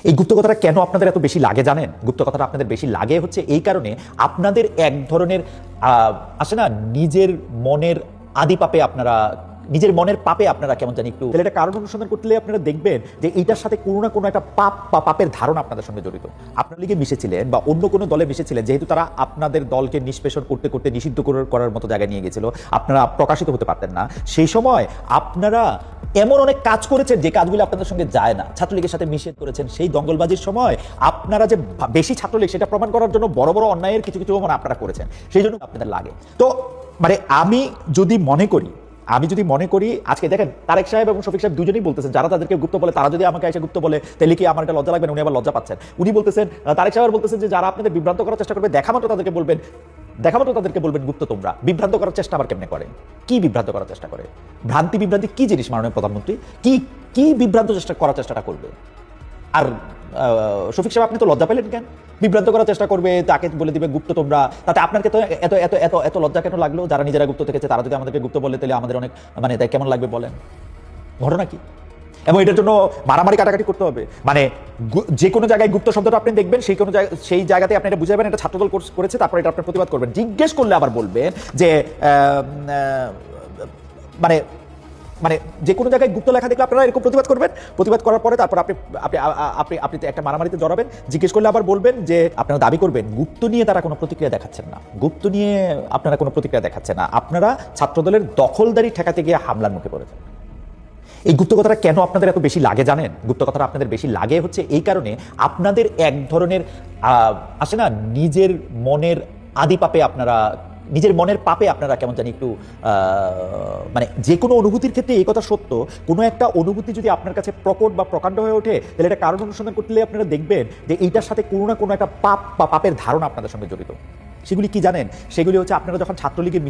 এই গুপ্ত কথাটা কেন আপনাদের এত বেশি লাগে জানেন? গুপ্ত কথাটা আপনাদের বেশি লাগে হচ্ছে এই কারণে, আপনাদের এক ধরনের আসে না, নিজের মনের আদি পাপে আপনারা, নিজের মনের পাপে আপনারা কেমন জানি একটু, তাহলে এটা কারণ অনুসন্ধান করতে আপনারা দেখবেন যে এইটার সাথে কোনো না কোনো একটা পাপ বা পাপের ধারণা আপনাদের সঙ্গে জড়িত। আপনার লিগে মিশেছিলেন বা অন্য কোনো দলে মিশেছিলেন, যেহেতু তারা আপনাদের দলকে নিষ্পেষণ করতে করতে নিষিদ্ধ করার মতো জায়গায় নিয়ে গেছিল, আপনারা প্রকাশিত হতে পারতেন না। সেই সময় আপনারা এমন অনেক কাজ করেছেন যে কাজগুলো আপনাদের সঙ্গে যায় না। ছাত্রলীগের সাথে মিশে করেছেন। সেই দঙ্গলবাজির সময় আপনারা যে বেশি ছাত্রলীগ, সেটা প্রমাণ করার জন্য বড় বড় অন্যায়ের কিছু কিছু আপনারা করেছেন। সেই জন্য আপনাদের লাগে। তো আমি যদি মনে করি আজকে দেখেন, তারেক সাহেব এবং শফিক সাহেব দুজনেই বলতেছেন, যারা তাদেরকে গুপ্ত বলে তারা যদি আমাকে এসে গুপ্ত বলে, তাহলে কি আমার এটা লজ্জা লাগবে না? উনি আবার লজ্জা পাচ্ছেন। উনি বলতেছেন, তারেক সাহেব বলতেছেন যে যারা আপনাদের বিভ্রান্ত করার চেষ্টা করবে, দেখা মাত্র তাদেরকে বলবেন গুপ্ত তোমরা। বিভ্রান্ত করার চেষ্টা আবার কেমনে করে? কি বিভ্রান্ত করার চেষ্টা করে? বিভ্রান্তি কি জিনিস মাননীয় প্রধানমন্ত্রী? কি বিভ্রান্ত করার চেষ্টাটা করবে? আর শফিক সাহেব, আপনি তো লজ্জা পেলেন কেন? বিভ্রান্ত করার চেষ্টা করবে, তাকে বলে দিবে গুপ্ত তোমরা। তাতে আপনাকে তো এত এত এত এত লজ্জা কেন লাগলো? যারা নিজেরা গুপ্ত থেকেছে তারা যদি আমাদেরকে গুপ্ত বলে, তাহলে আমাদের অনেক তাই কেমন লাগবে বলেন? ঘটনা কি? এবং এটার জন্য মারামারি কাটাকাটি করতে হবে? যে কোনো জায়গায় গুপ্ত শব্দটা আপনি দেখবেন, সেই জায়গাতে আপনি এটা বুঝাবেন এটা ছাত্রদল করেছে, তারপরে এটা আপনার প্রতিবাদ করবেন। জিজ্ঞেস করলে আবার বলবেন যে যে কোনো জায়গায় গুপ্ত লেখা দেখলে আপনারা এরকম প্রতিবাদ করবেন। প্রতিবাদ করার পরে তারপর আপনি একটা মারামারিতে জড়াবেন। জিজ্ঞেস করলে আবার বলবেন যে আপনারা দাবি করবেন গুপ্ত নিয়ে তারা কোনো প্রতিক্রিয়া দেখাচ্ছেন না, গুপ্ত নিয়ে আপনারা কোনো প্রতিক্রিয়া দেখাচ্ছেন না, আপনারা ছাত্রদলের দখলদারি ঠেকাতে গিয়ে হামলার মুখে পড়েছেন। এই গুপ্ত কথাটা কেন আপনাদের এত বেশি লাগে জানেন? গুপ্ত কথাটা আপনাদের বেশি লাগে হচ্ছে এই কারণে, আপনাদের এক ধরনের আসে না, নিজের মনের আদি পাপে আপনারা, নিজের মনের পাপে আপনারা কেমন জানি একটু যে কোনো অনুভূতির ক্ষেত্রে এই কথা সত্য, কোনো একটা অনুভূতি যদি আপনার কাছে প্রকট বা প্রকাণ্ড হয়ে ওঠে, তাহলে এটা কারণ অনুসন্ধান করলে আপনারা দেখবেন যে এইটার সাথে কোনো না কোনো একটা পাপ বা পাপের ধারণা আপনাদের সঙ্গে জড়িত। সেগুলি কি জানেন? সেগুলি হচ্ছে আপনারা যখন ছাত্রলীগে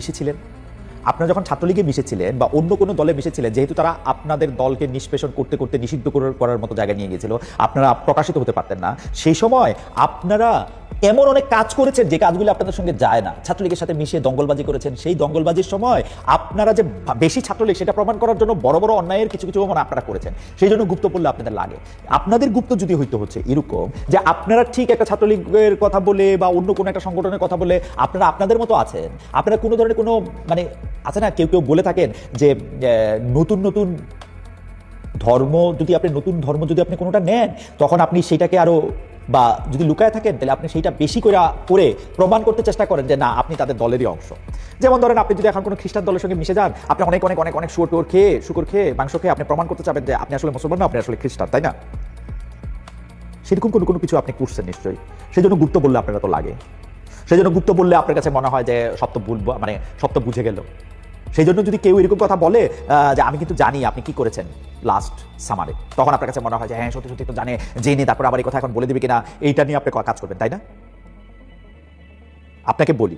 মিশেছিলেন বা অন্য কোনো দলে মিশেছিলেন, যেহেতু তারা আপনাদের দলকে নিষ্পেষণ করতে করতে নিষিদ্ধ করার মতো জায়গায় নিয়ে গেছিল, আপনারা প্রকাশিত হতে পারতেন না। সেই সময় আপনারা এমন অনেক কাজ করেছেন যে কাজগুলো আপনাদের সঙ্গে যায় না। ছাত্রলীগের সাথে মিশে দঙ্গলবাজি করেছেন। সেই দঙ্গলবাজির সময় আপনারা যে বেশি ছাত্রলীগ, সেটা প্রমাণ করার জন্য বড় বড় অন্যায়ের কিছু কিছু আপনারা করেছেন। সেই জন্য গুপ্ত বললে আপনাদের লাগে। আপনাদের গুপ্ত যদি হইতে হচ্ছে এরকম যে আপনারা ঠিক একটা ছাত্রলীগের কথা বলে বা অন্য কোনো একটা সংগঠনের কথা বলে আপনারা আপনাদের মতো আছেন, আপনারা কোনো ধরনের কোনো আছে না, কেউ বলে থাকেন যে নতুন ধর্ম যদি আপনি কোনোটা নেন, তখন আপনি সেটাকে আরো বা যদি লুকায় থাকেন, তাহলে আপনি সেইটা বেশি করে প্রমাণ করতে চেষ্টা করেন যে না, আপনি তাদের দলেরই অংশ। যেমন ধরেন, আপনি যদি এখন কোনো খ্রিস্টান দলের সঙ্গে মিশে যান, আপনি অনেক শুকর খেয়ে মাংস খেয়ে আপনি প্রমাণ করতে চাবেন যে আপনি আসলে মুসলমান না, আপনি আসলে খ্রিস্টান, তাই না? সেরকম কোনো কিছু আপনি করছেন নিশ্চয়ই। সেই জন্য গুপ্ত বললে আপনারা তো লাগে। সেই জন্য গুপ্ত বললে আপনার কাছে মনে হয় যে সব তো বুঝে গেল। সেই জন্য যদি কেউ এরকম কথা বলে যে আমি কিন্তু জানি আপনি কি করেছেন লাস্ট সামারে, তখন আপনার কাছে মনে হয় যে হ্যাঁ, সত্যি তো জেনে তারপর আবার এই কথা এখন বলে দিবে কিনা, এইটা নিয়ে আপনি কাজ করবেন, তাই না? আপনাকে বলি,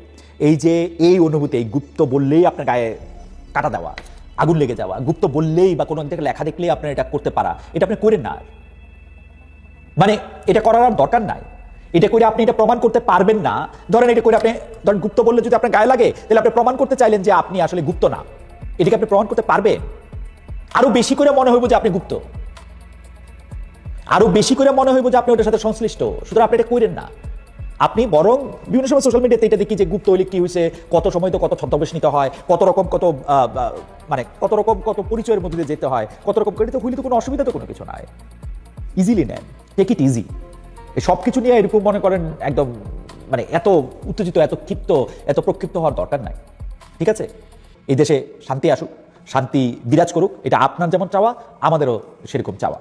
এই অনুভূতি, এই গুপ্ত বললেই আপনার গায়ে কাটা দেওয়া, আগুন লেগে যাওয়া, গুপ্ত বললেই বা কোনো থেকে লেখা দেখলেই আপনার এটা করতে পারা, এটা আপনি করেন না। এটা করার আর দরকার নাই। এটা করে আপনি এটা প্রমাণ করতে পারবেন না। ধরেন এটা করে আপনি গুপ্ত বললে যদি আপনার গায়ে লাগে, তাহলে আপনি প্রমাণ করতে চাইলেন যে আপনি আসলে গুপ্ত না। এটাকে আপনি প্রমাণ করতে পারবেন? আরো বেশি করে মনে হইব যে আপনি গুপ্ত, আরো বেশি করে মনে হইব যে আপনি ওটার সাথে সংশ্লিষ্ট। সুতরাং আপনি এটা করেন না। আপনি বরং বিভিন্ন সময় সোশ্যাল মিডিয়াতে এটা দেখি যে গুপ্ত হইলে কি হয়েছে, কত সময় তো কত ছদ্মবেশ নিতে হয়, কত রকম কত পরিচয়ের মধ্যে দিয়ে যেতে হয়, কত রকম করে তো হইলে তো কোনো অসুবিধা তো কোনো কিছু নাই। ইজিলি নেন, টেক ইট ইজি। সব কিছু নিয়ে এরকম মনে করেন একদম এত উত্তেজিত, এত ক্ষিপ্ত, এত প্রক্ষিপ্ত হওয়ার দরকার নাই। ঠিক আছে? এই দেশে শান্তি আসুক, শান্তি বিরাজ করুক, এটা আপনার যেমন চাওয়া, আমাদেরও সেরকম চাওয়া।